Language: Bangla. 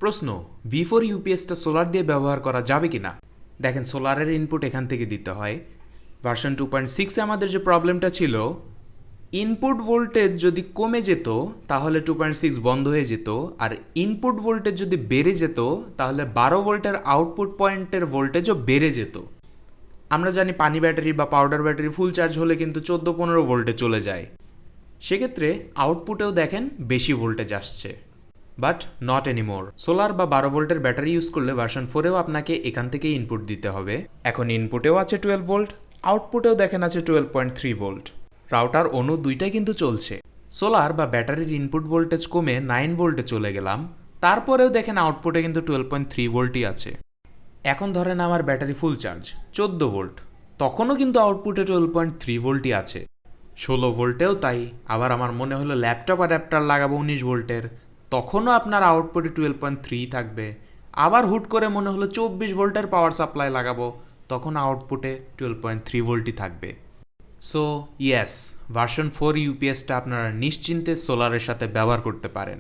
প্রশ্ন, V4 ইউপিএসটা সোলার দিয়ে ব্যবহার করা যাবে কি না? দেখেন, সোলারের ইনপুট এখান থেকে দিতে হয়। ভার্সন 2.6-এ আমাদের যে প্রবলেমটা ছিল, ইনপুট ভোল্টেজ যদি কমে যেত তাহলে 2.6 বন্ধ হয়ে যেত, আর ইনপুট ভোল্টেজ যদি বেড়ে যেত তাহলে 12 ভোল্টের আউটপুট পয়েন্টের ভোল্টেজও বেড়ে যেত। আমরা জানি পানি ব্যাটারি বা পাউডার ব্যাটারি ফুল চার্জ হলে কিন্তু 14-15 ভোল্টে চলে যায়। সেক্ষেত্রে আউটপুটেও দেখেন বেশি ভোল্টেজ আসছে, বাট নট এনিমোর। সোলার বা 12 ভোল্টের ব্যাটারি ইউজ করলে ভার্সন 4-এও আপনাকে এখান থেকেই ইনপুট দিতে হবে। এখন ইনপুটেও আছে 12 ভোল্ট, আউটপুটেও দেখেন আছে 12.3 ভোল্ট। রাউটার অনু দুইটাই কিন্তু চলছে। সোলার বা ব্যাটারির ইনপুট ভোল্টেজ কমে 9 ভোল্টে চলে গেলাম, তারপরেও দেখেন আউটপুটে কিন্তু 12.3 ভোল্টই আছে। এখন ধরেন আমার ব্যাটারি ফুল চার্জ 14 ভোল্ট, তখনও কিন্তু আউটপুটে 12.3 ভোল্টই আছে। 16 ভোল্টেও তাই। আবার আমার মনে হলো ল্যাপটপ অ্যাডাপ্টার লাগাবো 19 ভোল্টের, তখনও আপনার আউটপুটে 12.3 থাকবে। আবার হুট করে মনে হলো 24 ভোল্টের পাওয়ার সাপ্লাই লাগাবো, তখন আউটপুটে 12.3 ভোল্টই থাকবে। সো ইয়েস, ভার্সন 4 ইউপিএসটা আপনারা নিশ্চিন্তে সোলারের সাথে ব্যবহার করতে পারেন।